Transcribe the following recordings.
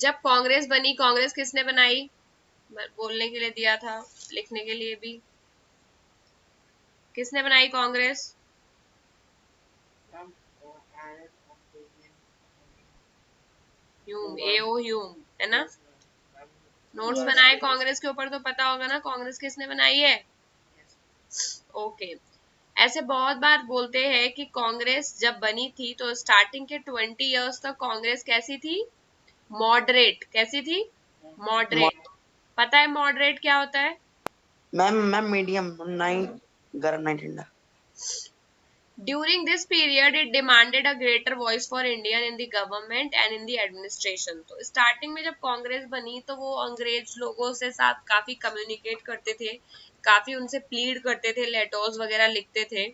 जब कांग्रेस बनी, कांग्रेस किसने बनाई? बोलने के लिए दिया था, लिखने के लिए भी। किसने बनाई कांग्रेस? ह्यूम, एओ ह्यूम, है ना? Notes yes. बनाए कांग्रेस के ऊपर तो पता होगा ना कांग्रेस किसने बनाई है। ओके। ऐसे बहुत बार बोलते हैं कि कांग्रेस जब बनी थी तो स्टार्टिंग के 20 इयर्स तक कांग्रेस कैसी थी? मॉडरेट। कैसी थी? मॉडरेट। पता है मॉडरेट क्या होता है? मैम मैम मीडियम, नाइन गर्म नाइन ठंडा। During this period, it demanded a greater voice for Indian in the government and in the administration. तो स्टार्टिंग में जब कांग्रेस बनी तो वो अंग्रेज लोगों से साथ काफी कम्युनिकेट करते थे, काफी उनसे प्लीड करते थे, लेटर्स वगैरह लिखते थे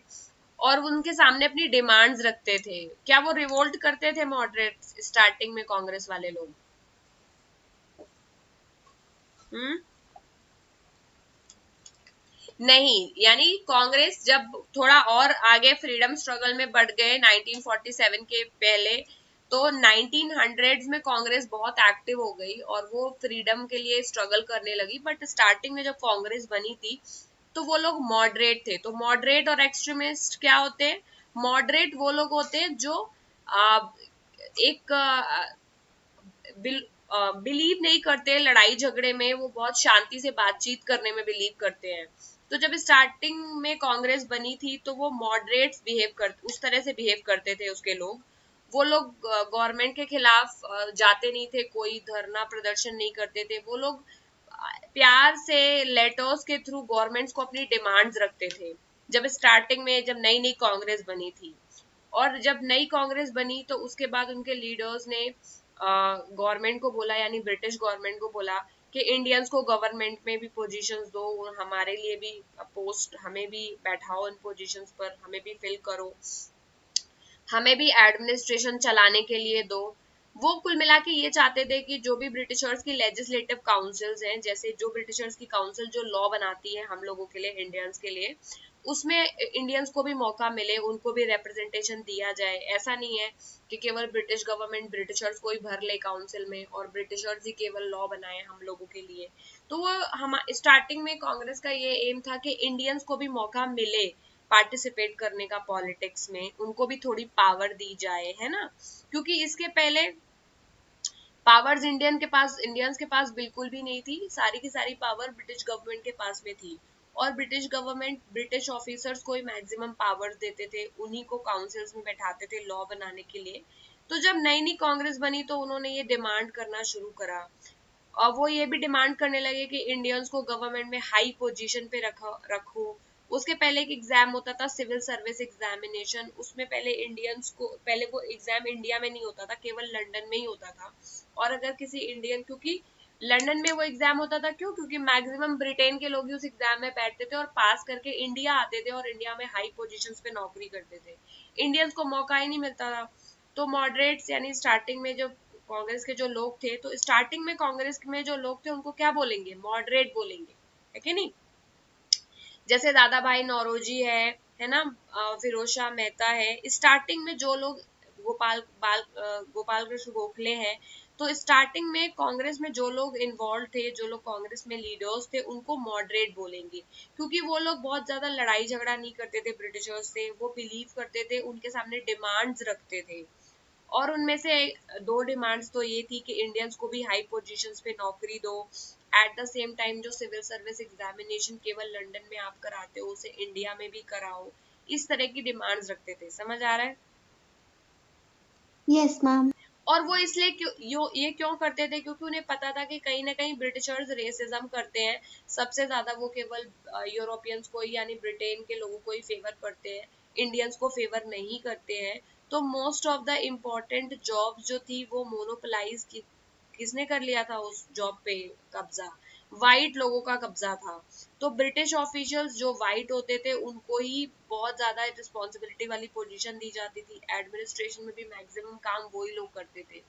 और उनके सामने अपनी डिमांड्स रखते थे। क्या वो रिवोल्ट करते थे मॉडरेट स्टार्टिंग में कांग्रेस वाले लोग? हम्म? नहीं, यानी कांग्रेस जब थोड़ा और आगे फ्रीडम स्ट्रगल में बढ़ गए 1947 के पहले, तो 1900s में कांग्रेस बहुत एक्टिव हो गई और वो फ्रीडम के लिए स्ट्रगल करने लगी। बट स्टार्टिंग में जब कांग्रेस बनी थी तो वो लोग मॉडरेट थे। तो मॉडरेट और एक्सट्रीमिस्ट क्या होते हैं? मॉडरेट वो लोग होते हैं जो आ, एक बिलीव नहीं करते लड़ाई झगड़े में, वो बहुत शांति से बातचीत करने में बिलीव करते हैं। तो जब स्टार्टिंग में कांग्रेस बनी थी तो वो मॉडरेट्स बिहेव कर उस तरह से बिहेव करते थे उसके लोग। वो लोग गवर्नमेंट के खिलाफ जाते नहीं थे, कोई धरना प्रदर्शन नहीं करते थे। वो लोग प्यार से लेटर्स के थ्रू गवर्नमेंट्स को अपनी डिमांड्स रखते थे। जब स्टार्टिंग में जब नई नई कांग्रेस बनी थी, और जब नई कांग्रेस बनी तो उसके बाद उनके लीडर्स ने गवर्नमेंट को बोला, यानी ब्रिटिश गवर्नमेंट को बोला कि इंडियंस को गवर्नमेंट में भी पोजीशंस दो, हमारे लिए भी पोस्ट, हमें भी बैठाओ इन पोजीशंस पर, हमें भी फिल करो, हमें भी एडमिनिस्ट्रेशन चलाने के लिए दो। वो कुल मिला के ये चाहते थे कि जो भी ब्रिटिशर्स की लेजिस्लेटिव काउंसिल्स हैं, जैसे जो ब्रिटिशर्स की काउंसिल जो लॉ बनाती है हम लोगों के लिए, इंडियंस के लिए, उसमें इंडियंस को भी मौका मिले, उनको भी रिप्रेजेंटेशन दिया जाए। ऐसा नहीं है कि केवल ब्रिटिश गवर्नमेंट ब्रिटिशर्स को ही भर ले काउंसिल में और ब्रिटिशर्स ही केवल लॉ बनाए हम लोगों के लिए। तो वो हम स्टार्टिंग में कांग्रेस का ये एम था कि इंडियंस को भी मौका मिले पार्टिसिपेट करने का पॉलिटिक्स में, उनको भी थोड़ी पावर दी जाए, है ना? क्योंकि इसके पहले पावर्स इंडियंस के पास बिल्कुल भी नहीं थी। सारी की सारी पावर ब्रिटिश गवर्नमेंट के पास में थी और ब्रिटिश गवर्नमेंट ब्रिटिश ऑफिसर्स को ही मैक्सिमम पावर्स देते थे, उन्हीं को काउंसिल्स में बैठाते थे लॉ बनाने के लिए। तो जब नई नई कांग्रेस बनी तो उन्होंने ये डिमांड करना शुरू करा और वो ये भी डिमांड करने लगे कि इंडियंस को गवर्नमेंट में हाई पोजीशन पे रखो। उसके पहले एक एग्जाम होता था सिविल सर्विस एग्जामिनेशन, उसमें पहले इंडियंस को, पहले वो एग्जाम इंडिया में नहीं होता था, केवल लंदन में ही होता था। और अगर किसी इंडियन, क्योंकि लंदन में वो एग्जाम होता था, क्यों? क्योंकि मैक्सिमम ब्रिटेन के लोग ही उस एग्जाम में बैठते थे और पास करके इंडिया आते थे और इंडिया में हाई पोजीशंस पे नौकरी करते थे। इंडियंस को मौका ही नहीं मिलता था। तो मॉडरेट्स, यानी स्टार्टिंग में जो कांग्रेस के जो लोग थे, तो स्टार्टिंग में कांग्रेस में जो लोग थे उनको क्या बोलेंगे? मॉडरेट बोलेंगे, है कि नहीं? जैसे दादा भाई नौरोजी है ना, फिरोज शाह मेहता है। स्टार्टिंग में जो लोग, गोपाल कृष्ण गोखले हैं, तो स्टार्टिंग में कांग्रेस में जो लोग इन्वॉल्व थे, जो लोग कांग्रेस में लीडर्स थे, उनको मॉडरेट बोलेंगे। क्योंकि वो लोग बहुत ज्यादा लड़ाई झगड़ा नहीं करते थे ब्रिटिशर्स से, वो बिलीव करते थे, उनके सामने डिमांड्स रखते थे। और उनमें से दो डिमांड्स तो ये थी कि इंडियंस को भी हाई पोजीशंस पे नौकरी दो, एट द सेम टाइम जो सिविल सर्विस एग्जामिनेशन केवल लंदन में आप कराते हो उसे इंडिया में भी कराओ। इस तरह की डिमांड्स रखते थे। समझ आ रहा है? Yes ma'am. और वो इसलिए ये क्यों करते थे? क्योंकि उन्हें पता था कि कहीं ना कहीं ब्रिटिशर्स रेसिज्म करते हैं। सबसे ज्यादा वो केवल यूरोपियंस को ही, यानी ब्रिटेन के लोगों को ही फेवर करते हैं, इंडियंस को फेवर नहीं करते हैं। तो most of the important jobs जो थी वो मोनोपोलाइज किसने कर लिया था? उस जॉब पे कब्जा व्हाइट लोगों का कब्जा था। तो ब्रिटिश ऑफिशियल्स जो व्हाइट होते थे उनको ही बहुत ज्यादा रिस्पॉन्सिबिलिटी वाली पोजीशन दी जाती थी, एडमिनिस्ट्रेशन में भी मैक्सिमम काम वही लोग करते थे।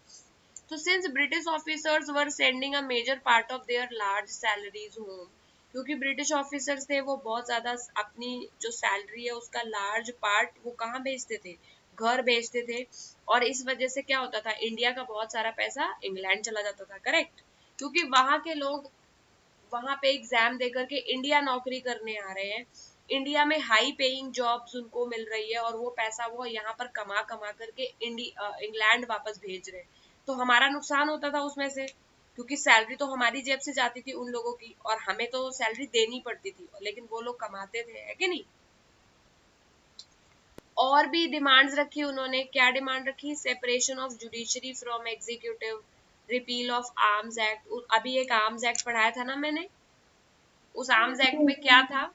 तो since British officers were sending a major part of their large salaries home, क्योंकि ब्रिटिश ऑफिसर्स थे वो बहुत ज्यादा अपनी जो सैलरी है उसका लार्ज पार्ट वो कहाँ भेजते थे? घर भेजते थे, और इस वजह से क्या होता था, इंडिया का बहुत सारा पैसा इंग्लैंड चला जाता था, करेक्ट, क्योंकि वहां के लोग वहां पे एग्जाम देकर के इंडिया नौकरी करने आ रहे हैं, इंडिया में हाई पेइंग जॉब्स उनको मिल रही है, और वो पैसा वो यहाँ पर कमा कमा करके इंग्लैंड वापस भेज रहे हैं, तो हमारा नुकसान होता था उसमें से, क्योंकि सैलरी तो हमारी जेब से जाती थी उन लोगों की, और हमें तो सैलरी देनी पड़ती थी, लेकिन वो लोग कमाते थे, है कि नहीं। और भी डिमांड्स रखी उन्होंने, क्या डिमांड रखी, separation of judiciary from executive, repeal of arms act, अभी एक आर्म्स एक्ट पढ़ाया था ना मैंने, उस आर्म्स एक्ट में क्या था।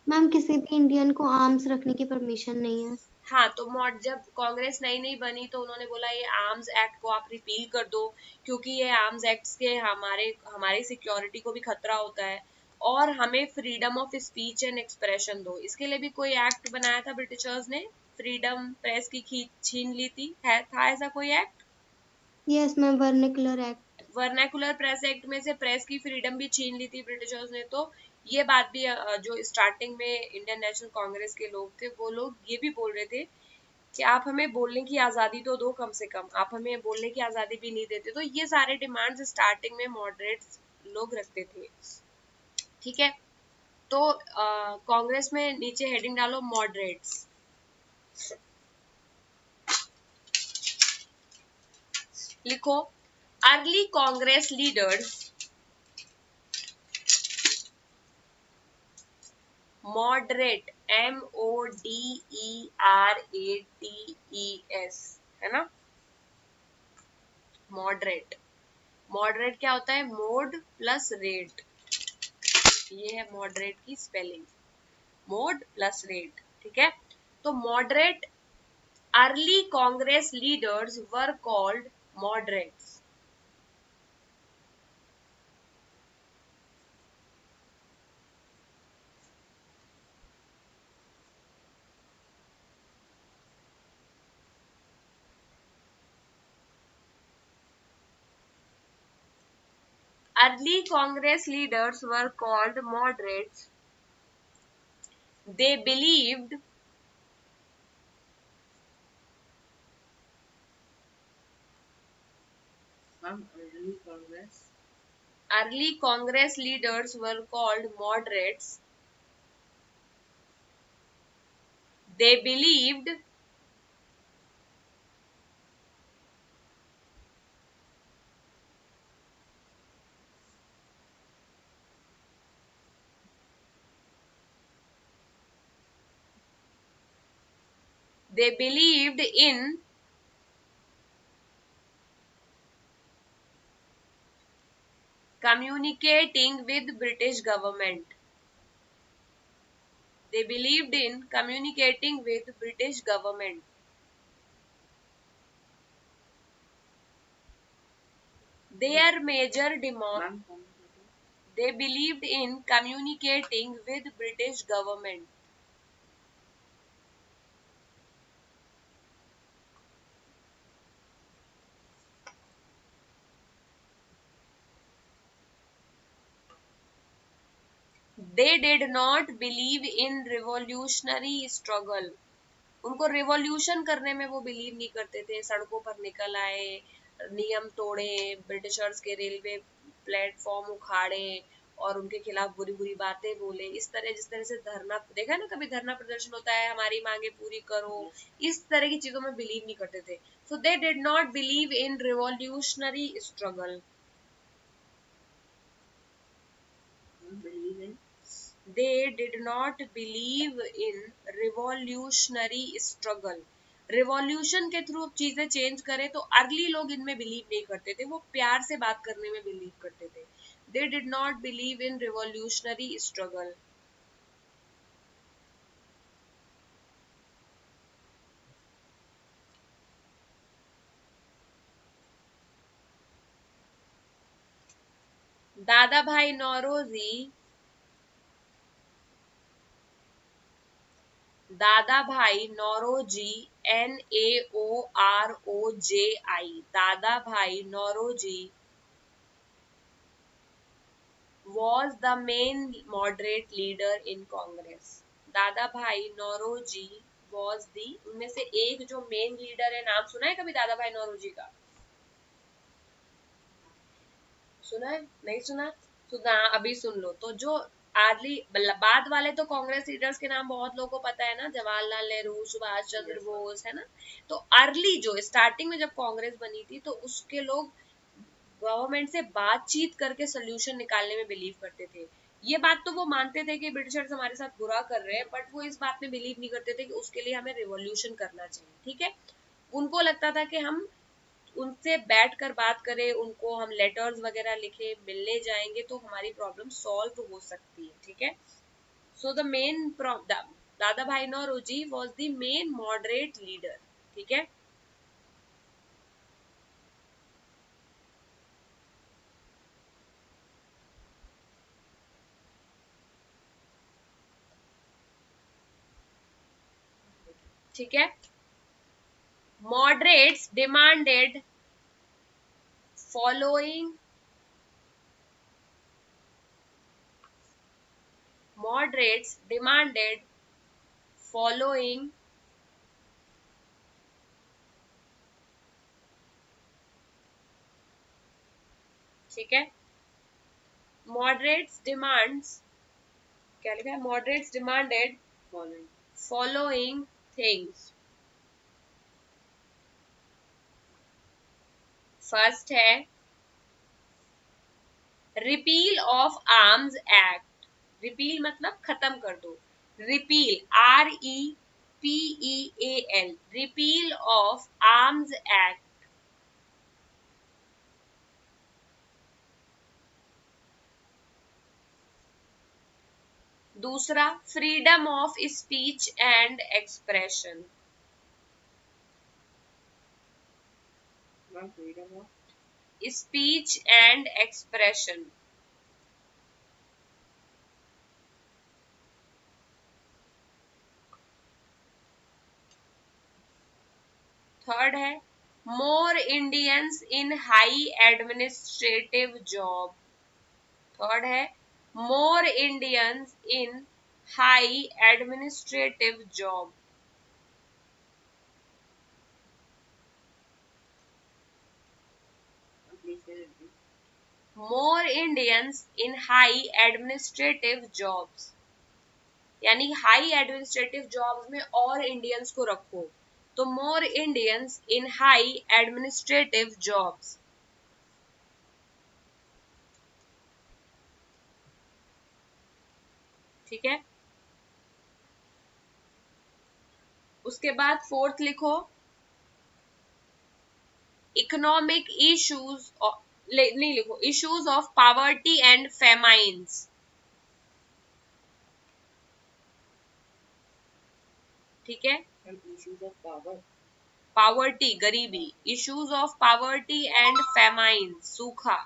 मैम किसी भी इंडियन को आर्म्स रखने की परमिशन नहीं है। हाँ, तो जब कांग्रेस नई नई बनी तो उन्होंने बोला ये आर्म्स एक्ट को आप रिपील कर दो, क्योंकि ये आर्म्स एक्ट के हमारी सिक्योरिटी को भी खतरा होता है, और हमें freedom of speech and expression दो। इसके लिए भी कोई एक्ट बनाया था ब्रिटिशर्स ने, फ्रीडम प्रेस की छीन ली थी, था ऐसा कोई act. Yes ma'am, vernacular act. Vernacular press act में से प्रेस की फ्रीडम भी छीन ली थी ब्रिटिशर्स ने। तो ये बात भी जो स्टार्टिंग में इंडियन नेशनल कांग्रेस के लोग थे, वो लोग ये भी बोल रहे थे कि आप हमें बोलने की आजादी तो दो, कम से कम आप हमें बोलने की आजादी भी नहीं देते। तो ये सारे डिमांड्स स्टार्टिंग में मॉडरेट्स लोग रखते थे, ठीक है। तो कांग्रेस में नीचे हेडिंग डालो मॉडरेट्स, लिखो early Congress leaders moderate, MODERATES, है ना, मॉडरेट। मॉडरेट क्या होता है, मोड प्लस रेट, ये है मॉडरेट की स्पेलिंग, मोड प्लस रेट, ठीक है। तो moderate, early Congress leaders were called moderates. Early Congress leaders were called moderates. They believed early Congress leaders were called moderates. They believed in communicating with British government. They believed in communicating with British government. Their major demand. They believed in communicating with British government. They did not believe in revolutionary struggle. उनको revolution करने में वो believe नहीं करते थे, सड़कों पर निकल आए, नियम तोड़े, ब्रिटिशर्स के रेलवे प्लेटफॉर्म उखाड़े और उनके खिलाफ बुरी बुरी बातें बोले, इस तरह जिस तरह से धरना देखा है ना, कभी धरना प्रदर्शन होता है, हमारी मांगे पूरी करो, इस तरह की चीजों में बिलीव नहीं करते थे। So they did not believe in revolutionary struggle. They did not believe in revolutionary struggle. Revolution के थ्रू चीजें चेंज करें, तो अर्ली लोग इनमें बिलीव नहीं करते थे, वो प्यार से बात करने में बिलीव करते थे। They did not believe in revolutionary struggle. दादा भाई नौरोजी, दादा भाई नौरोजी, NAOROJI, दादा भाई Naoroji was the main moderate leader in Congress. Dada Bhai Nauroji was the, उनमें से एक जो मेन लीडर है, नाम सुना है कभी दादा भाई नौरोजी का? सुना है? नहीं सुना? सुना, अभी सुन लो। तो जो आर्ली बाद वाले तो कांग्रेस लीडर्स के नाम बहुत लोगों को पता है ना, जवाहरलाल नेहरू, सुभाष चंद्र बोस, है ना। तो अर्ली जो स्टार्टिंग में जब कांग्रेस बनी थी तो उसके लोग गवर्नमेंट से बातचीत करके सोल्यूशन निकालने में बिलीव करते थे। ये बात तो वो मानते थे कि ब्रिटिशर्स हमारे साथ बुरा कर रहे हैं, बट वो इस बात में बिलीव नहीं करते थे कि उसके लिए हमें रिवॉल्यूशन करना चाहिए। ठीक है, उनको लगता था कि हम उनसे बैठ कर बात करें, उनको हम लेटर्स वगैरह लिखे, मिलने जाएंगे तो हमारी प्रॉब्लम सॉल्व हो सकती है। ठीक है, so the main Dadabhai Naoroji was the main moderate leader. ठीक है, ठीक है। moderates demanded following moderates demanded following ठीक है, moderates demands, क्या लिखा है, moderates demanded following things। First है repeal of arms act. Repeal मतलब खत्म कर दो, repeal REPEAL, repeal of arms act. दूसरा freedom of speech and expression. Freedom of speech and expression. Third है more Indians in high administrative job. Third है more Indians in high administrative job. More Indians in high administrative jobs, यानी high administrative jobs में और Indians को रखो, तो more Indians in high administrative jobs. ठीक है, उसके बाद फोर्थ लिखो इकोनॉमिक इश्यूज, नहीं लिखो, इश्यूज ऑफ पॉवर्टी एंड फेमाइन्स। ठीक है, इश्यूज ऑफ पावर्टी, गरीबी, issues of poverty and famine, सूखा।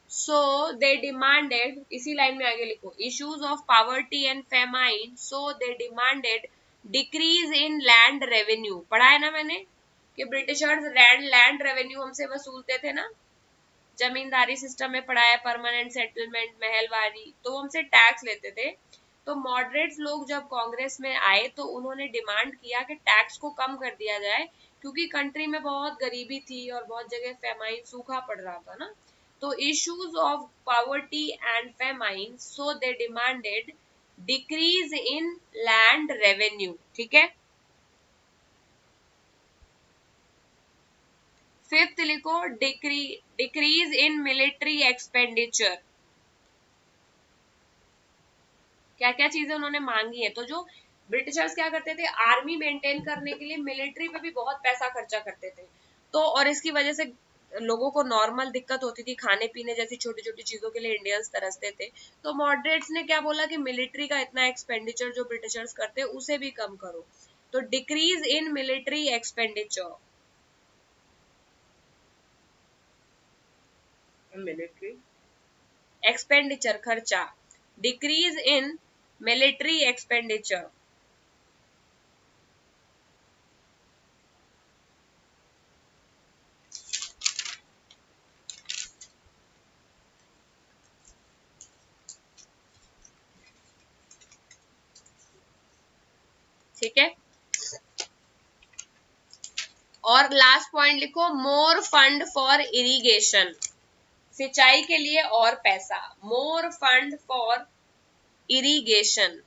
सो दे डिमांडेड, इसी लाइन में आगे लिखो, issues of poverty and famine, so they demanded decrease in land revenue. पढ़ा है ना मैंने कि ब्रिटिशर्स लैंड रेवेन्यू हमसे वसूलते थे ना, जमींदारी सिस्टम में पढ़ा है, परमानेंट सेटलमेंट, महलवारी, तो हमसे टैक्स लेते थे। तो मॉडरेट्स लोग जब कांग्रेस में आए तो उन्होंने डिमांड किया कि टैक्स को कम कर दिया जाए, क्योंकि कंट्री में बहुत गरीबी थी और बहुत जगह फेमाइन, सूखा पड़ रहा था ना। तो issues of poverty and famine, so they demanded decrease in land revenue. ठीक है, फिफ्थ लिखो डिक्रीज इन मिलिट्री एक्सपेंडिचर। क्या क्या चीजें उन्होंने मांगी है, तो जो ब्रिटिशर्स क्या करते थे, आर्मी मेंटेन करने के लिए मिलिट्री पे भी बहुत पैसा खर्चा करते थे। तो और इसकी वजह से लोगों को नॉर्मल दिक्कत होती थी, खाने पीने जैसी छोटी छोटी चीजों के लिए इंडियंस तरसते थे। तो मॉडरेट्स ने क्या बोला कि मिलिट्री का इतना एक्सपेंडिचर जो ब्रिटिशर्स करते उसे भी कम करो, तो decrease in military expenditure. Military expenditure, खर्चा, डिक्रीज इन मिलिट्री एक्सपेंडिचर। ठीक है। और लास्ट पॉइंट लिखो, मोर फंड फॉर इरिगेशन, सिंचाई के लिए और पैसा, more fund for irrigation.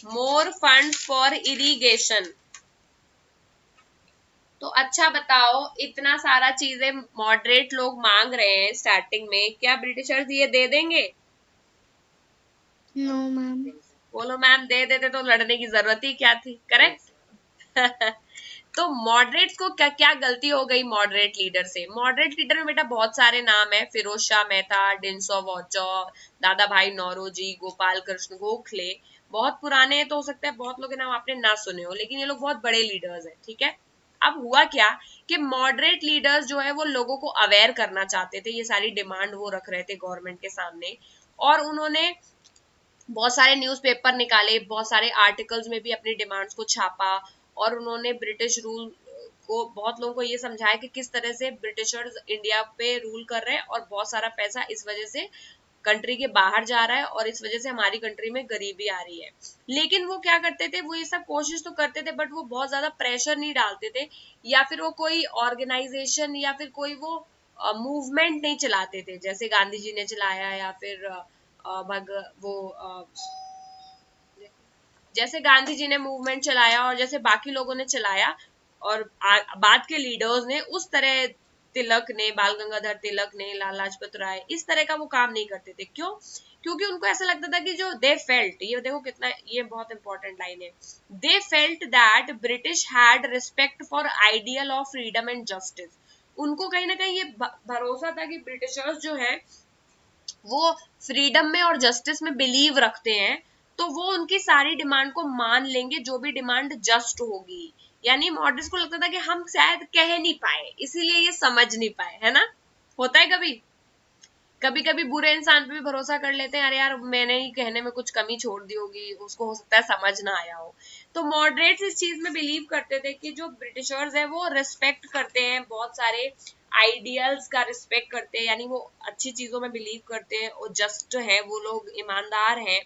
More fund for irrigation. तो अच्छा बताओ, इतना सारा चीजें मॉडरेट लोग मांग रहे हैं स्टार्टिंग में, क्या ब्रिटिशर्स ये दे देंगे? No ma'am. बोलो मैम, दे देते तो लड़ने की जरूरत ही क्या थी, करेक्ट। तो मॉडरेट्स को क्या क्या गलती हो गई मॉडरेट लीडर से? मॉडरेट लीडर में बेटा बहुत सारे नाम है, फिरोज शाह मेहता, डिंसो वाचो, दादा भाई नौरोजी, गोपाल कृष्ण गोखले। बहुत पुराने हैं तो हो सकता है बहुत लोग के नाम आपने ना सुने हो, लेकिन ये लोग बहुत बड़े लीडर्स हैं, ठीक है। अब हुआ क्या कि मॉडरेट लीडर्स जो है वो लोगों को अवेयर करना चाहते थे, ये सारी डिमांड वो रख रहे थे गवर्नमेंट के सामने, और उन्होंने बहुत सारे न्यूज़पेपर निकाले, बहुत सारे आर्टिकल्स में भी अपनी डिमांड्स को छापा, और उन्होंने ब्रिटिश रूल को बहुत लोगों को ये समझाया कि किस तरह से ब्रिटिशर्स इंडिया पे रूल कर रहे हैं, और बहुत सारा पैसा इस वजह से कंट्री के बाहर जा रहा है, और इस वजह से हमारी कंट्री में गरीबी आ रही है। लेकिन वो क्या करते थे, वो ये सब कोशिश तो करते थे, बट वो बहुत ज्यादा प्रेशर नहीं डालते थे, या फिर वो कोई ऑर्गेनाइजेशन या फिर कोई वो मूवमेंट नहीं चलाते थे, जैसे गांधी जी ने चलाया, या फिर भग वो जैसे गांधी जी ने मूवमेंट चलाया और जैसे बाकी लोगों ने चलाया, और बाद के लीडर्स ने उस तरह, तिलक ने, बाल गंगाधर तिलक ने, लाला लाजपत राय, इस तरह का वो काम नहीं करते थे। क्यों? क्योंकि उनको ऐसा लगता था कि जो दे फेल्ट, ये देखो कितना, ये बहुत इंपॉर्टेंट लाइन है, they felt that British had respect for ideal of freedom and justice. उनको कहीं ना कहीं ये भरोसा था कि ब्रिटिशर्स जो है वो फ्रीडम में और जस्टिस में बिलीव रखते हैं, तो वो उनकी सारी डिमांड को मान लेंगे, जो भी डिमांड जस्ट होगी। यानी मॉडर्स को लगता था कि हम शायद कह नहीं पाए, इसीलिए ये समझ नहीं पाए, है ना। होता है कभी कभी कभी बुरे इंसान पे भी भरोसा कर लेते हैं, अरे यार मैंने ही कहने में कुछ कमी छोड़ दी होगी, उसको हो सकता है समझ ना आया हो। तो मॉडरेट्स इस चीज में बिलीव करते थे कि जो ब्रिटिशर्स है वो रिस्पेक्ट करते हैं, बहुत सारे आइडियल्स का रिस्पेक्ट करते हैं, यानी वो अच्छी चीजों में बिलीव करते हैं, और जस्ट है वो लोग, ईमानदार हैं।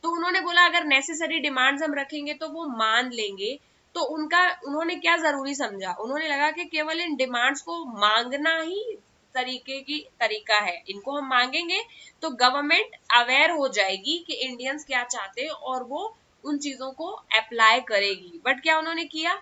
तो उन्होंने बोला अगर नेसेसरी डिमांड्स हम रखेंगे तो वो मान लेंगे। तो उन्होंने क्या जरूरी समझा, उन्होंने लगा कि केवल इन डिमांड्स को मांगना ही तरीका है, इनको हम मांगेंगे तो गवर्नमेंट अवेयर हो जाएगी कि इंडियंस क्या चाहते हैं, और वो उन चीजों को अप्लाई करेगी। बट क्या उन्होंने किया?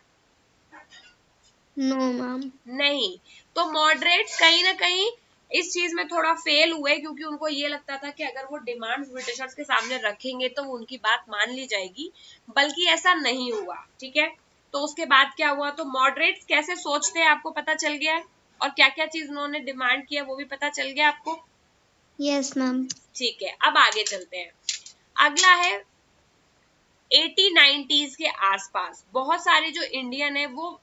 No ma'am. नहीं। तो मॉडरेट कहीं ना कहीं इस चीज में थोड़ा फेल हुए, क्योंकि उनको ये लगता था कि अगर वो डिमांड्स ब्रिटिशर्स के सामने रखेंगे तो वो उनकी बात मान ली जाएगी, बल्कि ऐसा नहीं हुआ, ठीक है। तो उसके बाद क्या हुआ, तो मॉडरेट्स कैसे सोचते हैं आपको पता चल गया है, और क्या क्या चीज उन्होंने डिमांड किया वो भी पता चल गया आपको। Yes ma'am. ठीक है, अब आगे चलते हैं। अगला है 80-90s के आसपास बहुत सारे जो इंडियन है वो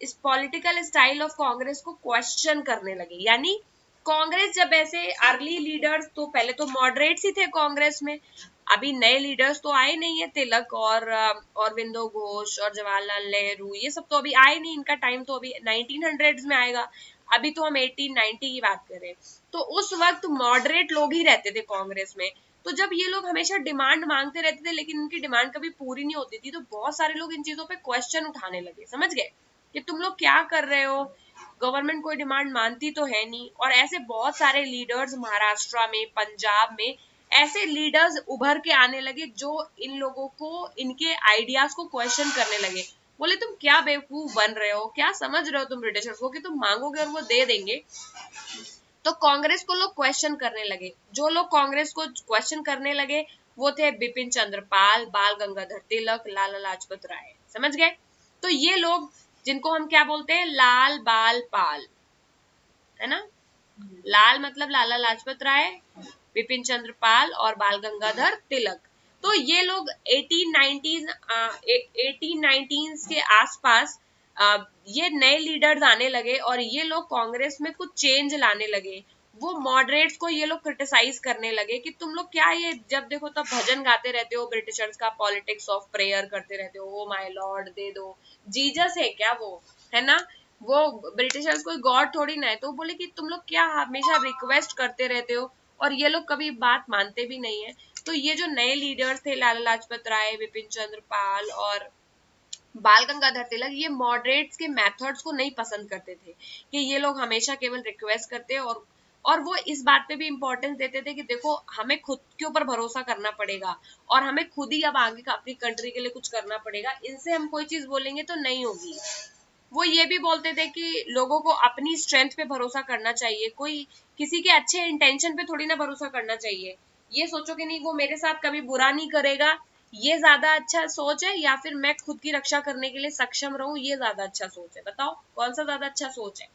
इस पॉलिटिकल स्टाइल ऑफ कांग्रेस को क्वेश्चन करने लगे। यानी कांग्रेस जब ऐसे अर्ली लीडर्स, तो पहले तो मॉडरेट्स ही थे कांग्रेस में, अभी नए लीडर्स तो आए नहीं है, तिलक और अरविंदो घोष और जवाहरलाल नेहरू, ये सब तो अभी आए नहीं, इनका टाइम तो अभी 1900s में आएगा। अभी तो हम 1890 की बात करें, तो उस वक्त मॉडरेट लोग ही रहते थे कांग्रेस में। तो जब ये लोग हमेशा डिमांड मांगते रहते थे लेकिन इनकी डिमांड कभी पूरी नहीं होती थी, तो बहुत सारे लोग इन चीजों पे क्वेश्चन उठाने लगे, समझ गए कि तुम लोग क्या कर रहे हो, गवर्नमेंट कोई डिमांड मानती तो है नहीं। और ऐसे बहुत सारे लीडर्स महाराष्ट्र में, पंजाब में, ऐसे लीडर्स उभर के आने लगे जो इन लोगों को, इनके आइडियाज को क्वेश्चन करने लगे। बोले तुम क्या बेवकूफ बन रहे हो, क्या समझ रहे हो तुम ब्रिटिशर्स को कि तुम मांगोगे और वो दे देंगे। तो कांग्रेस को लोग क्वेश्चन करने लगे। जो लोग कांग्रेस को क्वेश्चन करने लगे वो थे बिपिन चंद्र पाल, बाल गंगाधर तिलक, लाला लाजपत राय, समझ गए। तो ये लोग, जिनको हम क्या बोलते हैं, लाल बाल पाल, है ना। लाल मतलब लाला लाजपत राय, बिपिन चंद्र पाल और बाल गंगाधर तिलक। तो ये लोग 1890s के आसपास ये नए लीडर्स आने लगे, और ये लोग कांग्रेस में कुछ चेंज लाने लगे। वो मॉडरेट्स को ये लोग क्रिटिसाइज करने लगे कि तुम लोग क्या ये जब देखो तब भजन गाते रहते हो, ब्रिटिशर्स का पॉलिटिक्स ऑफ प्रेयर करते रहते हो, ओ माय लॉर्ड दे दो, जीसस है क्या वो, है ना, वो ब्रिटिशर्स कोई गॉड थोड़ी ना है। तो बोले कि तुम लोग क्या हमेशा रिक्वेस्ट करते रहते हो और ये लोग कभी बात मानते भी नहीं है। तो ये जो नए लीडर्स थे, लाला लाजपत राय, विपिन चंद्र पाल और बाल गंगाधर तिलक, ये मॉडरेट्स के मेथड्स को नहीं पसंद करते थे कि ये लोग हमेशा केवल रिक्वेस्ट करते और वो इस बात पे भी इंपॉर्टेंस देते थे कि देखो हमें खुद के ऊपर भरोसा करना पड़ेगा और हमें खुद ही अब आगे अपनी कंट्री के लिए कुछ करना पड़ेगा, इनसे हम कोई चीज बोलेंगे तो नहीं होगी। वो ये भी बोलते थे कि लोगों को अपनी स्ट्रेंथ पे भरोसा करना चाहिए, कोई किसी के अच्छे इंटेंशन पे थोड़ी ना भरोसा करना चाहिए। ये सोचो कि नहीं वो मेरे साथ कभी बुरा नहीं करेगा, ये ज्यादा अच्छा सोच है, या फिर मैं खुद की रक्षा करने के लिए सक्षम रहूं, ये ज्यादा अच्छा सोच है। बताओ कौन सा ज्यादा अच्छा सोच है?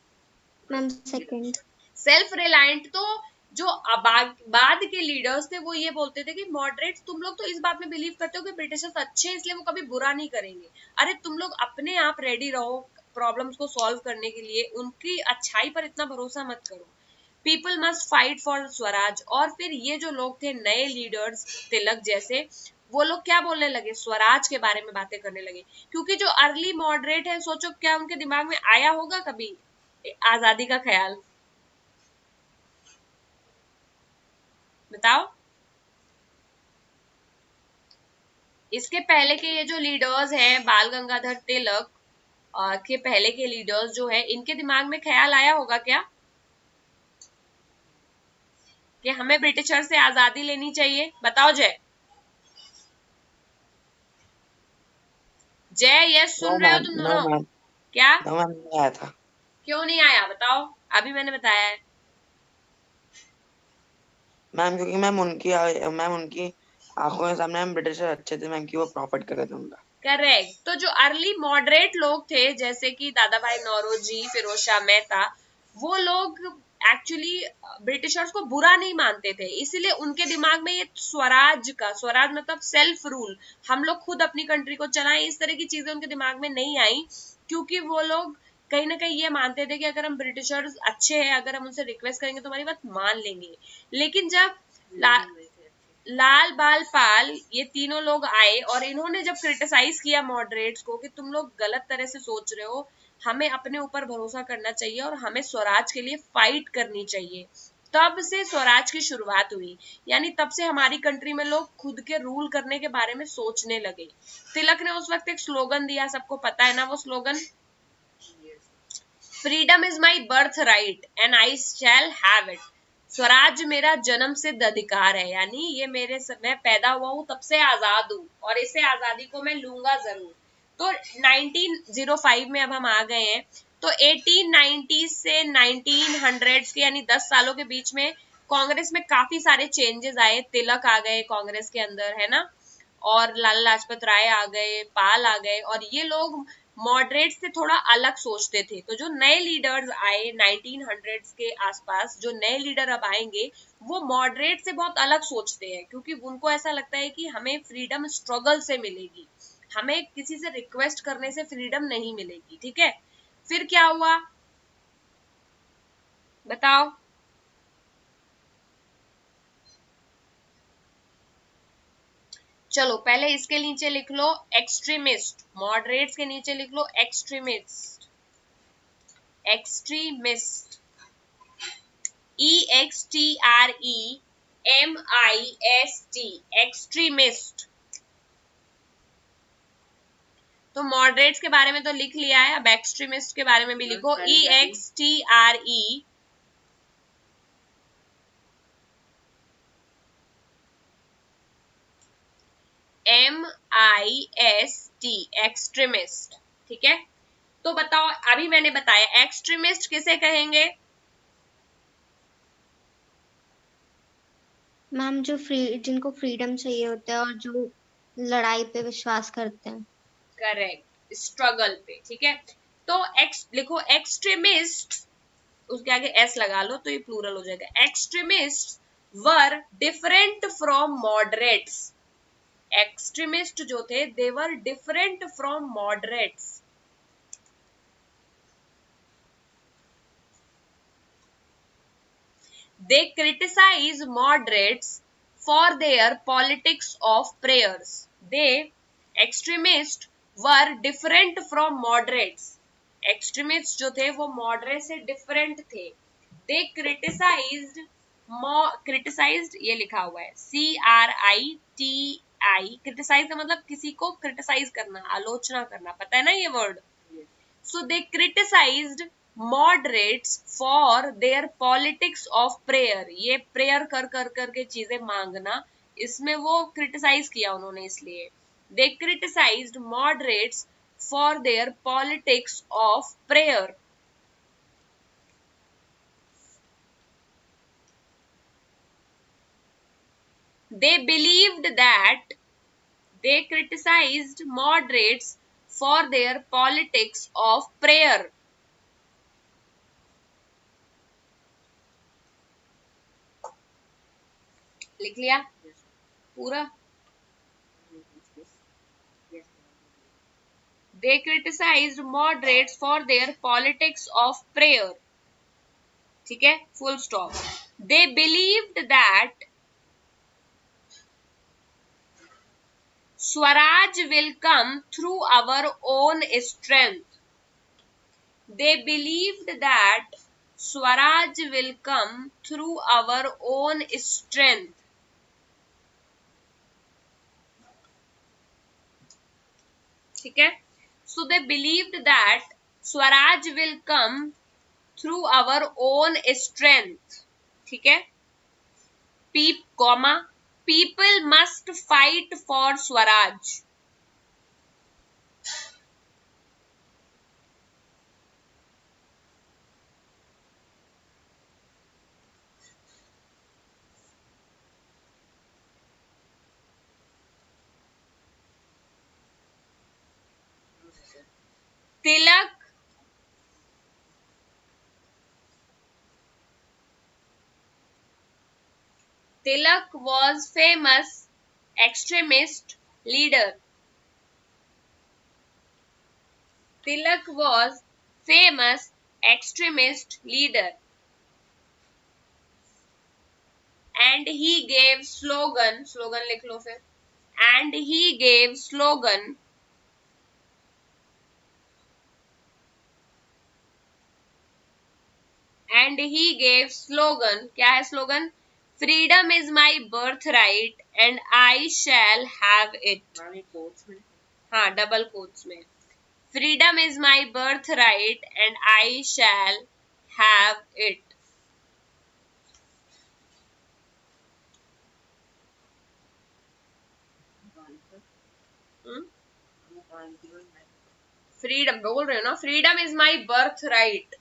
Ma'am second. Self reliant. तो जो बाद के लीडर्स थे वो ये बोलते थे कि मॉडरेट्स तुम लोग तो इस बात में बिलीव करते हो कि ब्रिटिशर्स अच्छे हैं इसलिए वो कभी बुरा नहीं करेंगे। अरे तुम लोग अपने आप रेडी रहो प्रॉब्लम्स को सॉल्व करने के लिए, उनकी अच्छाई पर इतना भरोसा मत करो। People must fight for Swaraj. और फिर ये जो लोग थे नए लीडर्स, तिलक जैसे, वो लोग क्या बोलने लगे, स्वराज के बारे में बातें करने लगे। क्योंकि जो अर्ली मॉडरेट है, सोचो क्या उनके दिमाग में आया होगा कभी आजादी का ख्याल? बताओ। इसके पहले के ये जो लीडर्स हैं, बाल गंगाधर तिलक के पहले के लीडर्स जो है, इनके दिमाग में ख्याल आया होगा क्या कि हमें ब्रिटिशर से आजादी लेनी चाहिए? बताओ जय। जय यस नो सुन रहे हो मैम, तुम नो दोनों? मैम, क्या? नो मैम, नहीं आया था। क्यों नहीं आया बताओ, अभी मैंने बताया है। मैम क्योंकि मैम उनकी आंखों के सामने हम ब्रिटिशर अच्छे थे मैम, कि वो प्रॉफिट कर रहे थे उनका। करेक्ट। तो जो अर्ली मॉडरेट लोग थे जैसे कि दादा भाई नौरोजी, फिरोज शाह मेहता, वो लोग एक्चुअली ब्रिटिशर्स को बुरा नहीं मानते थे, इसीलिए उनके दिमाग में ये स्वराज मतलब सेल्फ रूल, हम लोग खुद अपनी कंट्री को चलाएं, इस तरह की चीजें उनके दिमाग में नहीं आई। क्योंकि वो लोग कहीं ना कहीं ये मानते थे कि अगर हम ब्रिटिशर्स अच्छे हैं, अगर हम उनसे रिक्वेस्ट करेंगे तो हमारी बात मान लेंगे। लेकिन जब लाल बाल पाल, ये तीनों लोग आए और इन्होंने जब क्रिटिसाइज किया मॉडरेट्स को कि तुम लोग गलत तरह से सोच रहे हो, हमें अपने ऊपर भरोसा करना चाहिए और हमें स्वराज के लिए फाइट करनी चाहिए, तब से स्वराज की शुरुआत हुई। यानी तब से हमारी कंट्री में लोग खुद के रूल करने के बारे में सोचने लगे। तिलक ने उस वक्त एक स्लोगन दिया, सबको पता है ना वो slogan, freedom is my birth right and I shall have it. Swaraj मेरा जन्म सिद्ध अधिकार है, यानी ये मैं पैदा हुआ हूं तब से आजाद हूं और इसे आजादी को मैं लूंगा जरूर। तो 1905 में अब हम आ गए हैं। तो 1890 से 1900 के यानी 10 सालों के बीच में कांग्रेस में काफी सारे चेंजेस आए। तिलक आ गए कांग्रेस के अंदर, है ना, और लाला लाजपत राय आ गए, पाल आ गए, और ये लोग मॉडरेट से थोड़ा अलग सोचते थे। तो जो नए लीडर्स आए 1900 के आसपास, जो नए लीडर अब आएंगे, वो मॉडरेट से बहुत अलग सोचते हैं, क्योंकि उनको ऐसा लगता है कि हमें फ्रीडम स्ट्रगल से मिलेगी, हमें किसी से रिक्वेस्ट करने से फ्रीडम नहीं मिलेगी। ठीक है, फिर क्या हुआ बताओ? चलो पहले इसके नीचे लिख लो एक्सट्रीमिस्ट, मॉडरेट्स के नीचे लिख लो एक्सट्रीमिस्ट। Extremist, EXTREMIST, extremist. तो मॉडरेट्स के बारे में तो लिख लिया है, अब एक्सट्रीमिस्ट के बारे में भी लिखो, EXTREMIST, एक्सट्रीमिस्ट। ठीक है, तो बताओ, अभी मैंने बताया एक्सट्रीमिस्ट किसे कहेंगे? मैम जो जिनको फ्रीडम चाहिए होता है और जो लड़ाई पे विश्वास करते हैं। करेक्ट, स्ट्रगल पे। ठीक है, तो लिखो एक्सट्रीमिस्ट, उसके आगे एस लगा लो तो ये प्लूरल हो जाएगा। Extremist were different from moderates. Extremist जो थे they were different from moderates. They criticize moderates for their politics of prayers. They, extremists, were different from moderates. Extremists जो थे वो moderate से different थे. They criticized ये लिखा हुआ है CRITI. criticize का मतलब किसी को criticize करना, आलोचना करना, पता है ना ये word. So they criticized moderates for their politics of prayer. ये prayer कर के चीजें मांगना, इसमें वो criticize किया उन्होंने इसलिए. They criticized moderates for their politics of prayer. They criticized moderates for their politics of prayer. लिख लिया पूरा. They criticized moderates for their politics of prayer. ठीक है, full stop. They believed that Swaraj will come through our own strength. They believed that Swaraj will come through our own strength. ठीक है, so they believed that Swaraj will come through our own strength. ठीक है, people must fight for Swaraj. Tilak was famous extremist leader. Tilak was famous extremist leader. And he gave slogan लिख लो फिर. And he gave slogan क्या है slogan? Freedom is my birthright and I shall have it. हाँ, double quotes में. Freedom is my birthright and I shall have it. Freedom बोल रहे हो ना? Freedom is my birthright.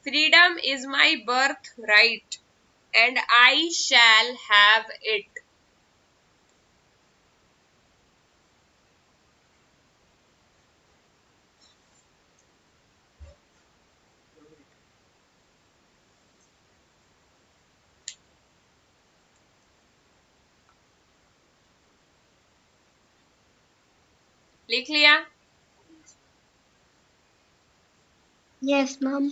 Freedom is my birthright and I shall have it. लिख लिया? Yes ma'am.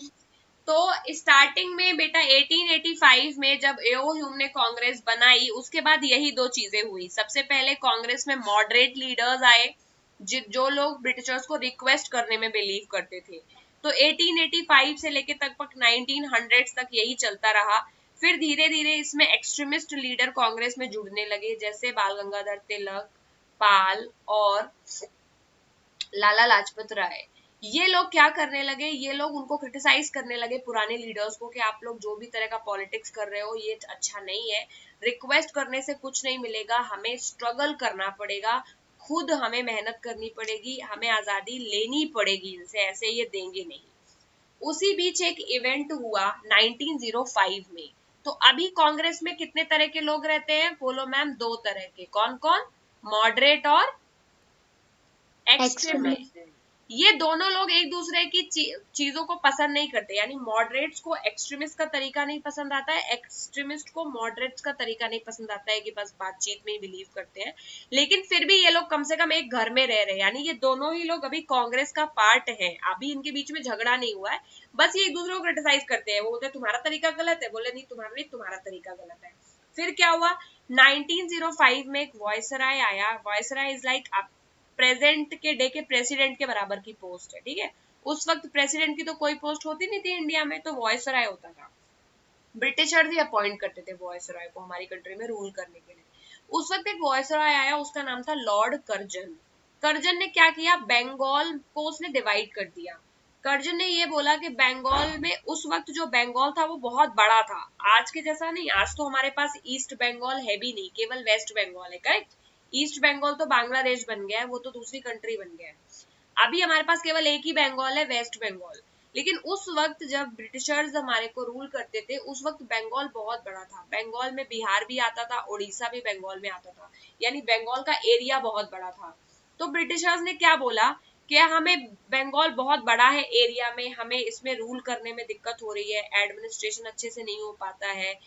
तो starting में बेटा 1885 में जब एओ ह्यूम ने कांग्रेस बनाई, उसके बाद यही दो चीजें हुई. सबसे पहले कांग्रेस में मॉडरेट लीडर्स आए जो लोग ब्रिटिशर्स को रिक्वेस्ट करने में बिलीव करते थे. तो 1885 से लेके तक 1900 तक यही चलता रहा. फिर धीरे धीरे इसमें एक्सट्रीमिस्ट लीडर कांग्रेस में जुड़ने लगे, जैसे बाल गंगाधर तिलक, पाल और लाला लाजपत राय. ये लोग क्या करने लगे, ये लोग उनको क्रिटिसाइज करने लगे पुराने लीडर्स को कि आप लोग जो भी तरह का पॉलिटिक्स कर रहे हो ये अच्छा नहीं है, रिक्वेस्ट करने से कुछ नहीं मिलेगा, हमें स्ट्रगल करना पड़ेगा, खुद हमें मेहनत करनी पड़ेगी, हमें आजादी लेनी पड़ेगी इनसे, ऐसे ये देंगे नहीं. उसी बीच एक इवेंट हुआ 1905 में. तो अभी कांग्रेस में कितने तरह के लोग रहते हैं? बोलो मैम. 2 तरह के. कौन कौन? मॉडरेट और एक्सट्रीमिस्ट. ये दोनों लोग एक दूसरे की चीजों को पसंद नहीं करते, यानी मॉडरेट्स को एक्सट्रीमिस्ट का तरीका नहीं पसंद आता है, एक्सट्रीमिस्ट को मॉडरेट्स का तरीका नहीं पसंद आता है कि बस बातचीत में ही बिलीव करते हैं। लेकिन फिर भी ये लोग कम से कम एक घर में रह रहे हैं, यानी ये दोनों ही लोग अभी कांग्रेस का पार्ट है, अभी इनके बीच में झगड़ा नहीं हुआ है, बस ये एक दूसरे को क्रिटिसाइज करते हैं। वो बोलते हैं तुम्हारा तरीका गलत है, बोले नहीं तुम्हारा तरीका गलत है। फिर क्या हुआ, 1905 में एक वॉयसराय आया। वॉयसराय इज लाइक प्रेजेंट के डे के प्रेसिडेंट के बराबर की पोस्ट है, ठीक है। उस वक्त प्रेसिडेंट की तो कोई पोस्ट होती नहीं थी इंडिया में, तो वॉयसराय होता था। ब्रिटिशर्स ही अपॉइंट करते थे वॉयसराय को हमारी कंट्री में रूल करने के लिए। उस वक्त एक वॉयसराय आया, उसका नाम था लॉर्ड कर्जन। कर्जन ने क्या किया, बंगाल को उसने डिवाइड कर दिया। कर्जन ने ये बोला कि बंगाल में, उस वक्त जो बंगाल था वो बहुत बड़ा था, आज के जैसा नहीं। आज तो हमारे पास ईस्ट बंगाल है भी नहीं, केवल वेस्ट बंगाल है, करेक्ट। ईस्ट बंगाल तो बांग्लादेश बन गया है, वो तो दूसरी कंट्री बन गया है। अभी हमारे पास केवल एक ही बंगाल है, वेस्ट बंगाल। लेकिन उस वक्त जब ब्रिटिशर्स हमारे को रूल करते थे, उस वक्त बंगाल बहुत बड़ा था। बंगाल में बिहार भी आता था, उड़ीसा भी बंगाल में आता था, यानी बंगाल का एरिया बहुत बड़ा था। तो ब्रिटिशर्स ने क्या बोला कि हमें बंगाल बहुत बड़ा है एरिया में, हमें इसमें रूल करने में दिक्कत हो रही है, एडमिनिस्ट्रेशन अच्छे से नहीं हो पाता है,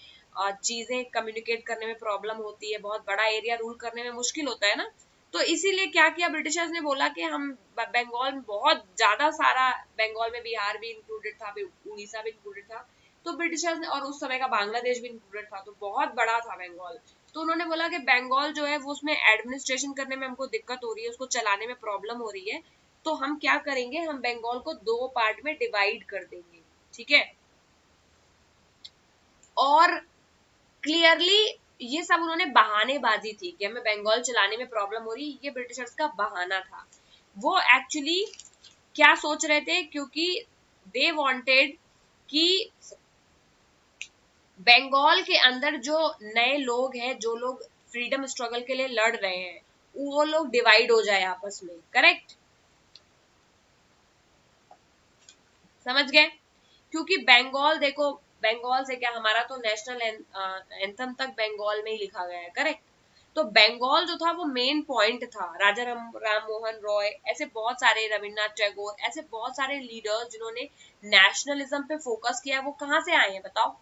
चीजें कम्युनिकेट करने में प्रॉब्लम होती है, बहुत बड़ा एरिया रूल करने में मुश्किल होता है ना। तो इसीलिए क्या किया ब्रिटिशर्स ने, बोला कि हम बंगाल में बहुत ज्यादा सारा, बंगाल में बिहार भी इंक्लूडेड था, उड़ीसा भी इंक्लूडेड था, तो ब्रिटिशर्स ने, और उस समय का बांग्लादेश भी इंक्लूडेड था, तो बहुत बड़ा था बंगाल। तो उन्होंने बोला कि बंगाल जो है वो, उसमें एडमिनिस्ट्रेशन करने में हमको दिक्कत हो रही है, उसको चलाने में प्रॉब्लम हो रही है, तो हम क्या करेंगे, हम बंगाल को 2 पार्ट में डिवाइड कर देंगे, ठीक है। और क्लियरली ये सब उन्होंने बहानेबाजी थी कि हमें बंगाल चलाने में प्रॉब्लम हो रही, ये ब्रिटिशर्स का बहाना था। वो एक्चुअली क्या सोच रहे थे, क्योंकि दे वांटेड कि बंगाल के अंदर जो नए लोग हैं, जो लोग फ्रीडम स्ट्रगल के लिए लड़ रहे हैं, वो लोग डिवाइड हो जाए आपस में, करेक्ट, समझ गए। क्योंकि बंगाल देखो, बंगाल से क्या, हमारा तो नेशनल एंथम तक बंगाल में ही लिखा गया है, करेक्ट। तो बंगाल जो था वो मेन पॉइंट था। राजा राम मोहन रॉय, ऐसे बहुत सारे, रविन्द्रनाथ टैगोर, ऐसे बहुत सारे लीडर्स जिन्होंने नेशनलिज्म पे फोकस किया, वो कहाँ से आए हैं बताओ,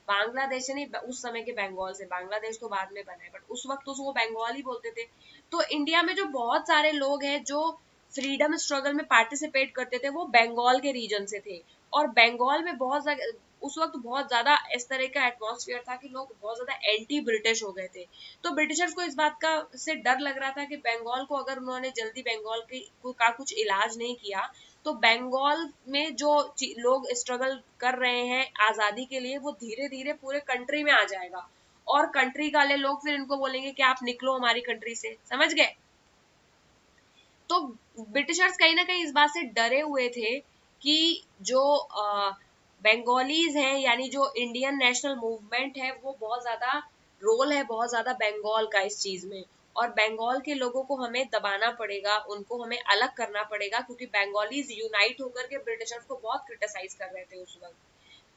बांग्लादेश नहीं, उस समय के बंगाल से। बांग्लादेश तो बाद में बना है, बट उस वक्त तो वो बंगाल ही बोलते थे। तो इंडिया में जो बहुत सारे लोग हैं जो फ्रीडम स्ट्रगल में पार्टिसिपेट करते थे, वो बंगाल के रीजन से थे। और बंगाल में उस वक्त बहुत ज्यादा इस तरह का एटमॉस्फेयर था कि लोग बहुत ज्यादा एंटी ब्रिटिश हो गए थे। तो ब्रिटिशर्स को इस बात का से डर लग रहा था कि बंगाल को अगर उन्होंने जल्दी बंगाल का कुछ इलाज नहीं किया, तो बंगाल में जो लोग स्ट्रगल कर रहे हैं आजादी के लिए, वो धीरे धीरे पूरे कंट्री में आ जाएगा, और कंट्री वाले लोग फिर इनको बोलेंगे कि आप निकलो हमारी कंट्री से, समझ गए। तो ब्रिटिशर्स कहीं ना कहीं इस बात से डरे हुए थे कि जो बंगालीज हैं, यानी जो इंडियन नेशनल मूवमेंट है, वो बहुत ज्यादा रोल है, बहुत ज्यादा बंगाल का इस चीज में, और बंगाल के लोगों को हमें दबाना पड़ेगा, उनको हमें अलग करना पड़ेगा, क्योंकि बंगालीज यूनाइट होकर के ब्रिटिशर्स को बहुत क्रिटिसाइज कर रहे थे उस वक्त।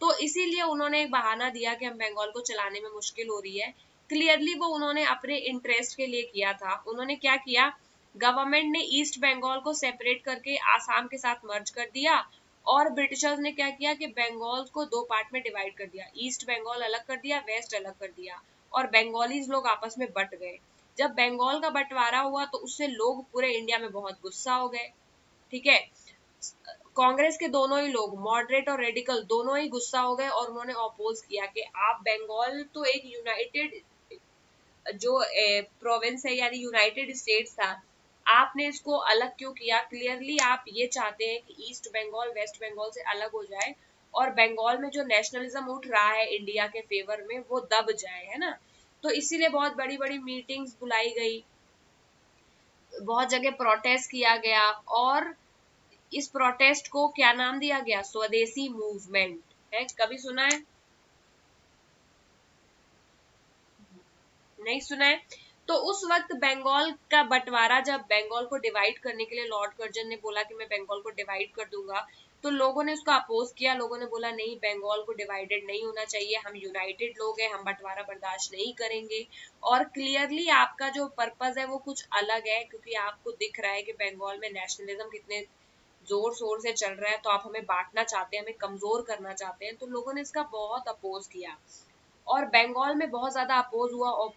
तो इसीलिए उन्होंने एक बहाना दिया कि हम बंगाल को चलाने में मुश्किल हो रही है। क्लियरली वो उन्होंने अपने इंटरेस्ट के लिए किया था। उन्होंने क्या किया, गवर्नमेंट ने ईस्ट बंगाल को सेपरेट करके आसाम के साथ मर्ज कर दिया, और ब्रिटिशर्स ने क्या किया कि बंगाल को 2 पार्ट में डिवाइड कर दिया, ईस्ट बंगाल अलग कर दिया, वेस्ट अलग कर दिया, और बंगालीज लोग आपस में बट गए। जब बंगाल का बंटवारा हुआ तो उससे लोग पूरे इंडिया में बहुत गुस्सा हो गए, ठीक है। कांग्रेस के दोनों ही लोग, मॉडरेट और रेडिकल, दोनों ही गुस्सा हो गए, और उन्होंने अपोज किया कि आप, बंगाल तो एक यूनाइटेड जो प्रोविंस है, यानी यूनाइटेड स्टेट्स था, आपने इसको अलग क्यों किया। क्लियरली आप ये चाहते हैं कि ईस्ट बंगाल वेस्ट बंगाल से अलग हो जाए, और बंगाल में जो नेशनलिज्म उठ रहा है इंडिया के फेवर में, वो दब जाए, है ना। तो इसीलिए बहुत बड़ी बड़ी मीटिंग्स बुलाई गई, बहुत जगह प्रोटेस्ट किया गया, और इस प्रोटेस्ट को क्या नाम दिया गया, स्वदेशी मूवमेंट है। कभी सुना है, नहीं सुना है। तो उस वक्त बंगाल का बंटवारा, जब बंगाल को डिवाइड करने के लिए लॉर्ड कर्जन ने बोला कि मैं बंगाल को डिवाइड कर दूंगा, तो लोगों ने उसको अपोज किया, लोगों ने बोला नहीं, बंगाल को डिवाइडेड नहीं होना चाहिए, हम यूनाइटेड लोग हैं, हम बंटवारा बर्दाश्त नहीं करेंगे। और क्लियरली आपका जो पर्पस है वो कुछ अलग है, क्योंकि आपको दिख रहा है कि बंगाल में नेशनलिज्म कितने जोर शोर से चल रहा है, तो आप हमें बांटना चाहते हैं, हमें कमजोर करना चाहते हैं। तो लोगों ने इसका बहुत अपोज किया और बंगाल में बहुत ज्यादा अपोज हुआ और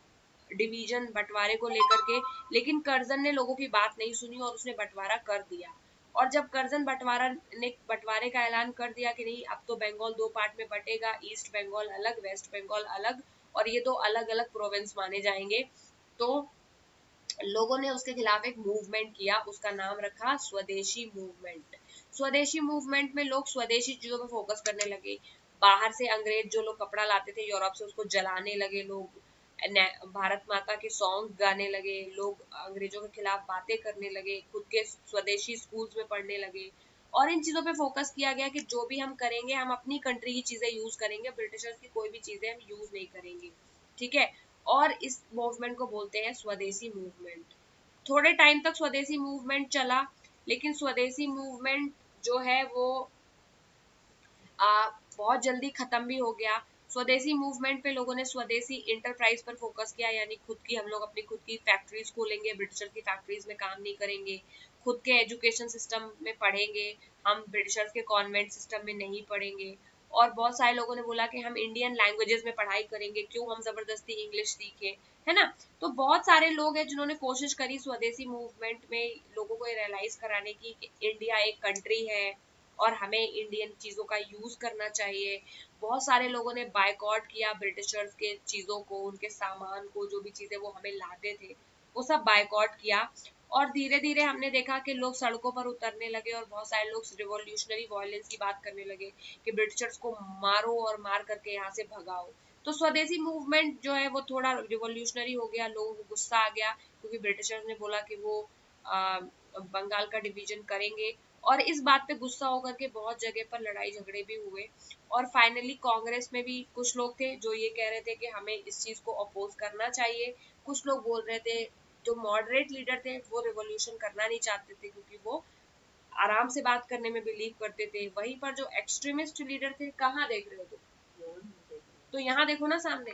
डिवीजन बंटवारे को लेकर के। लेकिन कर्जन ने लोगों की बात नहीं सुनी और उसने बंटवारा कर दिया। और जब कर्जन बंटवारे का ऐलान कर दिया कि नहीं, अब तो बंगाल दो पार्ट में बटेगा, ईस्ट बंगाल अलग, वेस्ट बंगाल अलग, और ये दो अलग अलग प्रोविंस माने जाएंगे, तो लोगों ने उसके खिलाफ एक मूवमेंट किया, उसका नाम रखा स्वदेशी मूवमेंट। स्वदेशी मूवमेंट में लोग स्वदेशी चीजों पर फोकस करने लगे। बाहर से अंग्रेज जो लोग कपड़ा लाते थे यूरोप से, उसको जलाने लगे लोग, भारत माता के सॉन्ग गाने लगे लोग, अंग्रेजों के खिलाफ बातें करने लगे, खुद के स्वदेशी स्कूल्स में पढ़ने लगे। और इन चीजों पे फोकस किया गया कि जो भी हम करेंगे हम अपनी कंट्री की चीजें यूज करेंगे, ब्रिटिशर्स की कोई भी चीजें हम यूज नहीं करेंगे, ठीक है। और इस मूवमेंट को बोलते हैं स्वदेशी मूवमेंट। थोड़े टाइम तक स्वदेशी मूवमेंट चला, लेकिन स्वदेशी मूवमेंट जो है वो बहुत जल्दी खत्म भी हो गया। स्वदेशी मूवमेंट पे लोगों ने स्वदेशी इंटरप्राइज पर फोकस किया, यानी खुद की, हम लोग अपनी खुद की फैक्ट्रीज खोलेंगे, ब्रिटिशर की फैक्ट्रीज में काम नहीं करेंगे, खुद के एजुकेशन सिस्टम में पढ़ेंगे, हम ब्रिटिशर्स के कॉन्वेंट सिस्टम में नहीं पढ़ेंगे। और बहुत सारे लोगों ने बोला कि हम इंडियन लैंग्वेजेस में पढ़ाई करेंगे, क्यों हम जबरदस्ती इंग्लिश सीखें, है ना। तो बहुत सारे लोग हैं जिन्होंने कोशिश करी स्वदेशी मूवमेंट में लोगों को ये रियलाइज कराने की कि इंडिया एक कंट्री है और हमें इंडियन चीजों का यूज करना चाहिए। बहुत सारे लोगों ने बायकॉट किया ब्रिटिशर्स के चीजों को, उनके सामान को, जो भी चीजें वो हमें लाते थे वो सब बायकॉट किया। और धीरे धीरे हमने देखा कि लोग सड़कों पर उतरने लगे और बहुत सारे लोग रिवॉल्यूशनरी वायलेंस की बात करने लगे कि ब्रिटिशर्स को मारो और मार करके यहाँ से भगाओ। तो स्वदेशी मूवमेंट जो है वो थोड़ा रिवॉल्यूशनरी हो गया, लोगों को गुस्सा आ गया क्योंकि ब्रिटिशर्स ने बोला कि वो बंगाल का डिवीजन करेंगे। और इस बात पे गुस्सा होकर के बहुत जगह पर लड़ाई झगड़े भी हुए। और फाइनली कांग्रेस में भी कुछ लोग थे जो ये कह रहे थे कि हमें इस चीज को अपोज करना चाहिए, कुछ लोग बोल रहे थे, जो मॉडरेट लीडर थे वो रिवॉल्यूशन करना नहीं चाहते थे क्योंकि वो आराम से बात करने में बिलीव करते थे। वहीं पर जो एक्सट्रीमिस्ट लीडर थे, कहाँ देख रहे हो तुम, तो यहाँ देखो ना सामने।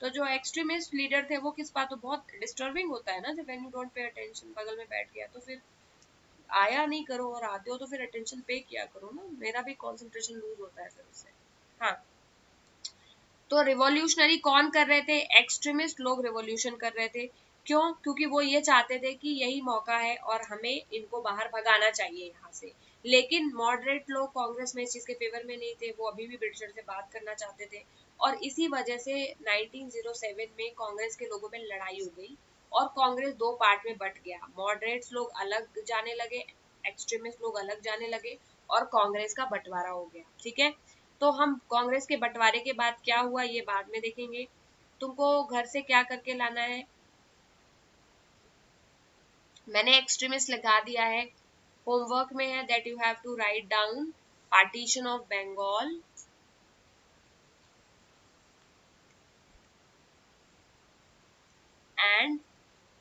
तो जो एक्सट्रीमिस्ट लीडर थे वो किस बात, तो बहुत डिस्टर्बिंग होता है ना जब when you don't pay attention, बगल में बैठ गया तो फिर आया नहीं करो, और आते हो तो फिर अटेंशन पे किया करो ना, मेरा भी कंसंट्रेशन लूज होता है फिर उससे। हाँ, तो रिवॉल्यूशनरी कौन कर रहे थे, एक्सट्रीमिस्ट लोग रिवॉल्यूशन कर रहे थे। क्यों, क्योंकि वो ये चाहते थे कि यही मौका है और हमें इनको बाहर भगाना चाहिए यहाँ से। लेकिन मॉडरेट लोग कांग्रेस में इस चीज के फेवर में नहीं थे, वो अभी भी ब्रिटिशर से बात करना चाहते थे। और इसी वजह से 1907 में कांग्रेस के लोगों में लड़ाई हो गई और कांग्रेस दो पार्ट में बट गया। मॉडरेट्स लोग अलग जाने लगे, एक्सट्रीमिस्ट लोग अलग जाने लगे और कांग्रेस का बंटवारा हो गया, ठीक है। तो हम कांग्रेस के बंटवारे के बाद क्या हुआ ये बाद में देखेंगे। तुमको घर से क्या करके लाना है, मैंने एक्सट्रीमिस्ट लगा दिया है, होमवर्क में है that you have to write down partition of Bengal and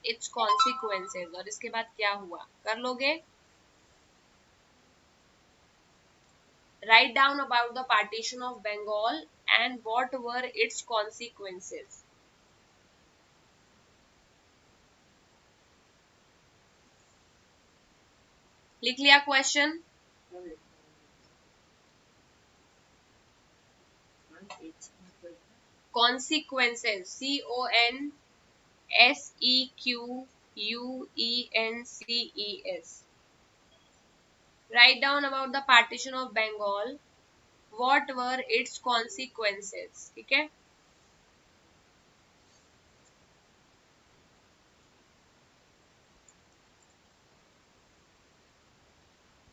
its consequences. और इसके बाद क्या हुआ, कर लोगे, write down about the partition of Bengal and what were its consequences. लिख लिया question, consequences, consequences. Write down about the partition of Bengal, what were its consequences, ठीक है।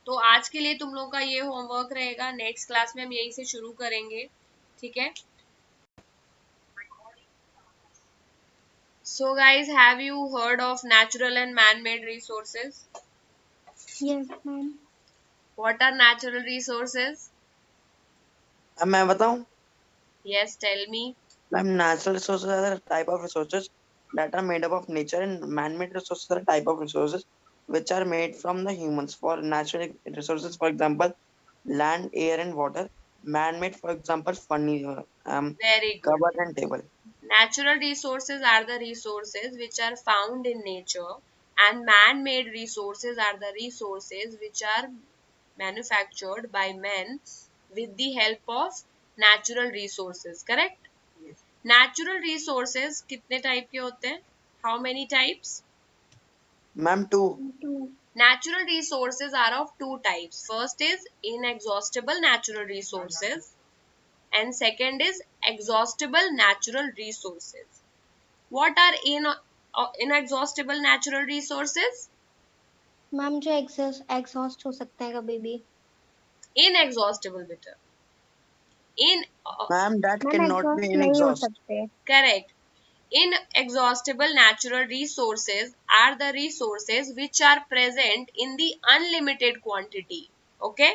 तो आज के लिए तुम लोगों का ये होमवर्क रहेगा, नेक्स्ट क्लास में हम यहीं से शुरू करेंगे, ठीक है। So guys, have you heard of natural and man-made resources? Yes, ma'am. What are natural resources? अब मैं बताऊं? Yes, tell me. Ma'am, natural resources are a type of resources that are made up of nature, and man-made resources are a type of resources which are made from the humans for natural resources, for example, land, air, and water. Man-made, for example, Very good. cupboard and table. Natural resources are the resources which are found in nature, and man-made resources are the resources which are manufactured by men with the help of natural resources. Correct? Natural resources कितने type के होते हैं? How many types? Ma'am, two. Two. Natural resources are of two types. First is inexhaustible natural resources, and second is exhaustible natural resources. What are inexhaustible natural resources? Ma'am जो exhaust हो सकते हैं कभी भी। Inexhaustible, better. In Ma'am, that ma'am cannot be exhaust in नहीं हो exhaust. सकते। Correct. Inexhaustible natural resources are the resources which are present in the unlimited quantity. Okay?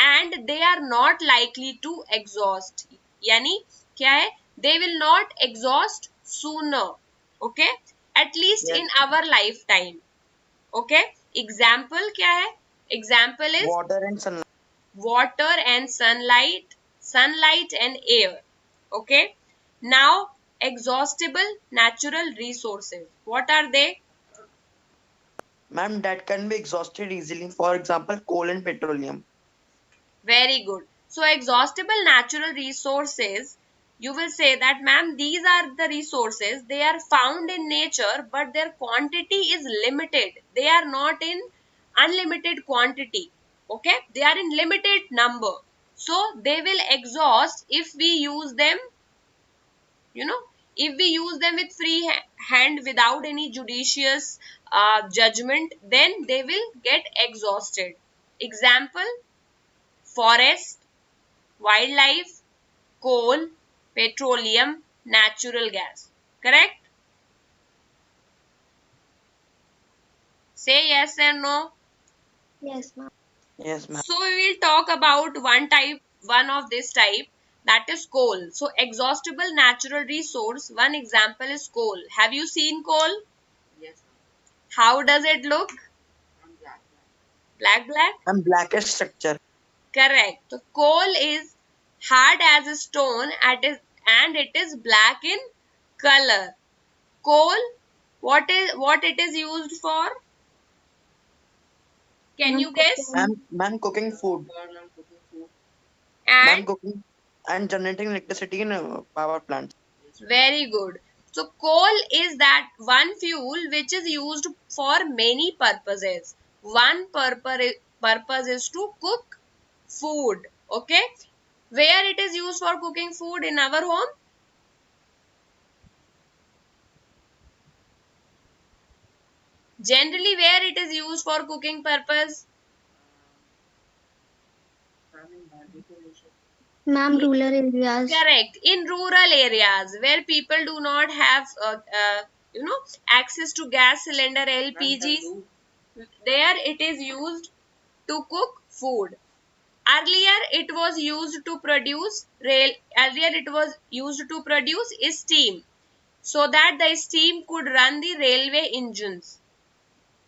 And they are not likely to exhaust. यानी क्या है? They will not exhaust sooner. Okay? At least Yes. in our lifetime. Okay? Example क्या है? Example is Water and sunlight. water and sunlight and air. Okay? Now, exhaustible natural resources. What are they? Ma'am, that can be exhausted easily. For example, coal and petroleum. Very good. So, exhaustible natural resources, you will say that, ma'am, these are the resources. They are found in nature, but their quantity is limited. They are not in unlimited quantity. Okay? They are in limited number. So, they will exhaust if we use them, if we use them with free hand without any judicious judgment, then they will get exhausted. Example, forest, wildlife, coal, petroleum, natural gas. Correct? Say yes and no. Yes ma'am. Yes, ma'am. So we will talk about one of this type, that is coal. So exhaustible natural resource, one example is coal. Have you seen coal? Yes, How does it look? I'm black. Black, black? And blackish structure. Correct. So coal is hard as a stone and it is black in color. Coal, what it is used for? Can ma'am you guess? Ma'am, cooking food. Burn and cooking food. And Ma'am, cooking and generating electricity in power plants. Yes, very good. So coal is that one fuel which is used for many purposes. One purpose is to cook food. Okay. Where it is used for cooking food? In our home? Generally, where it is used for cooking purpose? I'm in barbecue nation. Ma'am rural areas. Correct. In rural areas where people do not have, access to gas cylinder LPGs, there it is used to cook food. Earlier, it was used to produce steam, so that the steam could run the railway engines.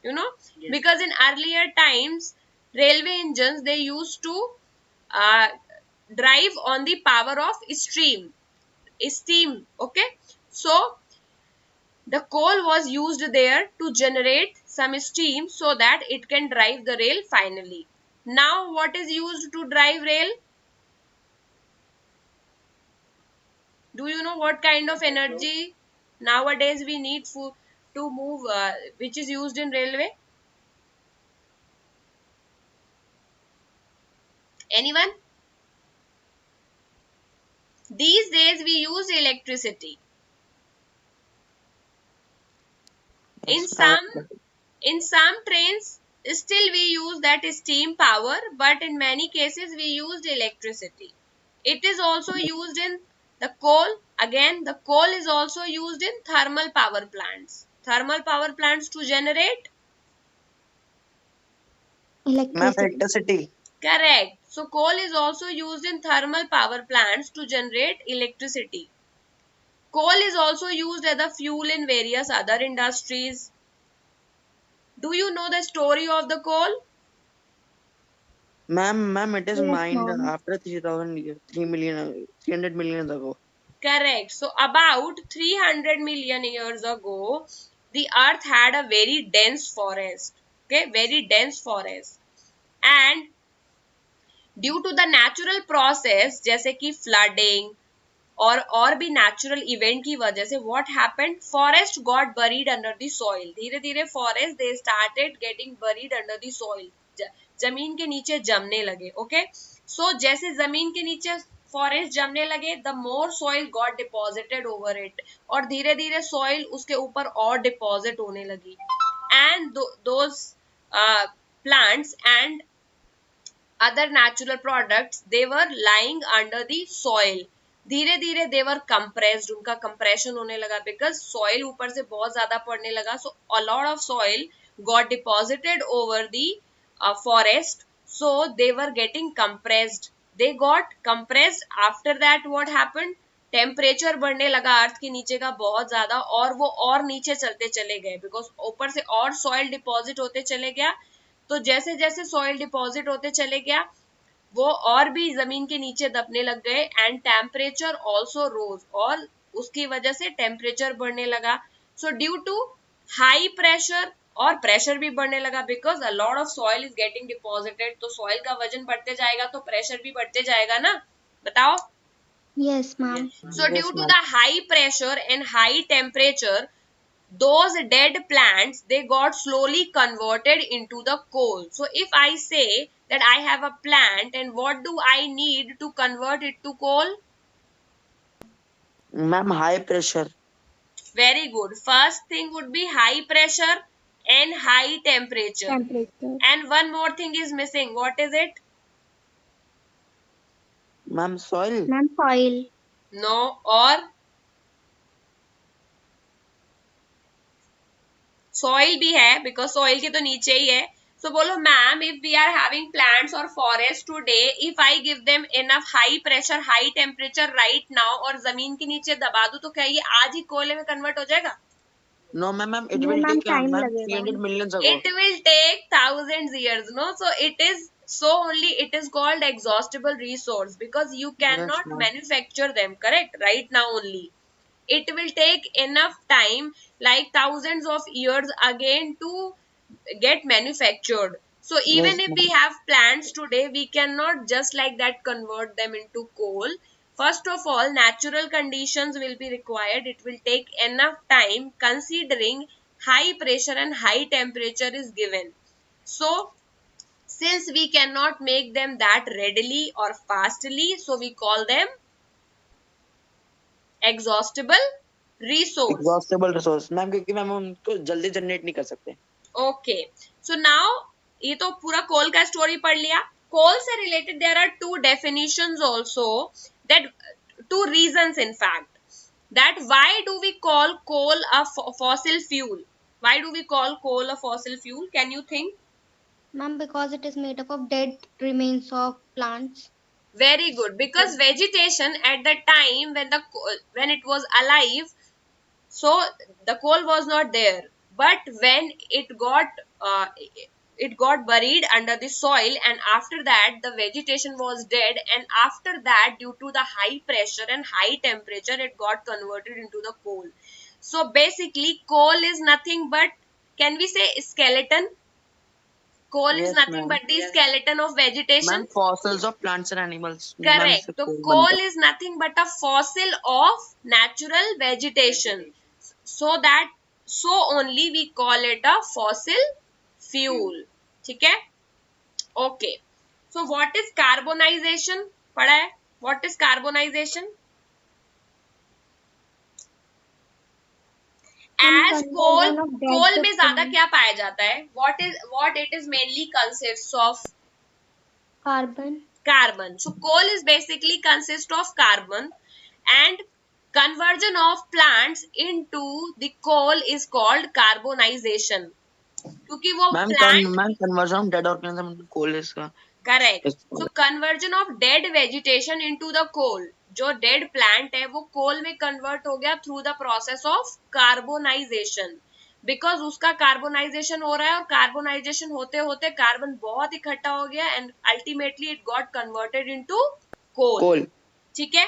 Yes. Because in earlier times, railway engines, they used to uh, drive on the power of steam. Okay, so the coal was used there to generate some steam so that it can drive the rail finally. Now what is used to drive rail? Do you know what kind of energy nowadays we need to move, which is used in railway? Anyone? These days we use electricity. In Yes, ma'am. some trains, still we use that steam power, but in many cases we used electricity. It is also used in the coal. Again, the coal is also used in thermal power plants. Thermal power plants to generate. Ma'am, electricity. electricity. Correct. So coal is also used in thermal power plants to generate electricity. Coal is also used as a fuel in various other industries. Do you know the story of the coal? Ma'am, it is Yes, mined ma'am. after 3,000 years, 3 million, 300 million ago. Correct. So about 300 million years ago, the earth had a very dense forest. Okay, very dense forest. And due to the natural process, जैसे कि flooding और भी natural event की वजह से what happened, forest got buried under the soil. धीरे धीरे forest they started getting buried under the soil. जमीन के नीचे जमने लगे. Okay, so जैसे जमीन के नीचे फॉरेस्ट जमने लगे, the more soil got deposited over it, और धीरे धीरे सॉइल उसके ऊपर और डिपॉजिट होने लगी. And those plants and other natural products they were lying under the soil. धीरे धीरे they were compressed, उनका compression होने लगा because soil ऊपर से बहुत ज्यादा पड़ने लगा. So a lot of soil got deposited over the forest, so they were getting compressed. They got compressed. After that what happened, temperature बढ़ने लगा अर्थ के नीचे का बहुत ज्यादा, और वो और नीचे चलते चले गए बिकॉज ऊपर से और सॉइल डिपॉजिट होते चले गया. तो जैसे जैसे सॉइल डिपॉजिट होते चले गया वो और भी जमीन के नीचे दबने लग गए, एंड टेम्परेचर ऑल्सो रोज, और उसकी वजह से टेम्परेचर बढ़ने लगा. So due to high pressure, और प्रेशर भी बढ़ने लगा because a lot of soil is getting deposited. तो सॉइल का वजन बढ़ते जाएगा तो प्रेशर भी बढ़ते जाएगा ना, बताओ. Yes, ma'am. So due Yes, to ma'am. the high pressure and high temperature, those dead plants they got slowly converted into the coal. So if I say that I have a plant, and what do I need to convert it to coal? Ma'am, high pressure. Very good. First thing would be high pressure and high temperature. Temperature. And one more thing is missing. What is it? Ma'am, soil. Ma'am, soil. No. Or soil भी है because soil के तो नीचे ही है. So बोलो ma'am, if we are having plants और forest today, if I give them enough high pressure high temperature right now और जमीन के नीचे दबा दूं तो क्या ये आज ही कोयले में कन्वर्ट हो जाएगा? No, ma'am, it No, will ma'am, take time ma'am लगेगा. 300 millions ago. It will take thousands years, no? So it is, so only it is called exhaustible resource because you Yes, cannot ma'am. manufacture them, correct, right now only. It will take enough time, like thousands of years again, to get manufactured. So even Yes, if ma'am. we have plants today, we cannot just like that convert them into coal. First of all, natural conditions will be required. It will take enough time considering high pressure and high temperature is given. So since we cannot make them that readily or fastly, so we call them exhaustible resource. Exhaustible resource. Ma'am क्योंकि ma'am उनको जल्दी generate नहीं कर सकते. Okay, so now ये तो पूरा कोल का स्टोरी पढ़ लिया. कोल से related there are two definitions also, that two reasons in fact, that why do we call coal a fossil fuel? Why do we call coal a fossil fuel? Can you think? Ma'am, because it is made up of dead remains of plants. Very good, because vegetation at the time when it was alive, so the coal was not there, but when it got buried under the soil, and after that the vegetation was dead, and after that due to the high pressure and high temperature it got converted into the coal. So basically coal is nothing but, can we say, skeleton? Coal is Yes, nothing ma'am. but the Yes. skeleton of vegetation. Ma'am fossils of plants and animals. Ma'am Correct. इससे So coal coal बनता है. is nothing but a fossil of natural vegetation. So only we call it a fossil fuel. ठीक है? Okay. So what is carbonization? पढ़ा है? What is carbonization? As coal, Conversion of dead coal में ज्यादा plants. क्या पाया जाता है? What it is mainly consists of? Carbon. Carbon. So coal is basically consist of carbon, and conversion of plants into the coal is called carbonization. क्योंकि वो ma'am plant, conversion of dead organism into coal is correct. is So conversion of dead vegetation into the coal, जो dead plant है वो coal में convert हो गया through the process of carbonization. Because उसका carbonisation हो रहा है और कार्बोनाइजेशन होते होते कार्बन बहुत इकट्ठा हो गया and ultimately it got converted into coal. Coal. ठीक है,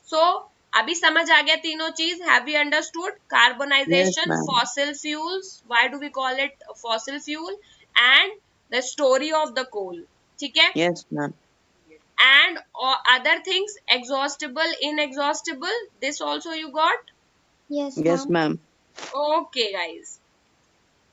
सो अभी समझ आ गया तीनों चीज। Have you understood? Yes carbonisation, ma'am. Fossil fuels, why do we call it fossil fuel, and the story of the coal. ठीक है, yes ma'am. and other things, exhaustible, inexhaustible, this also you got? Yes, yes ma'am. Ma'am. Okay guys,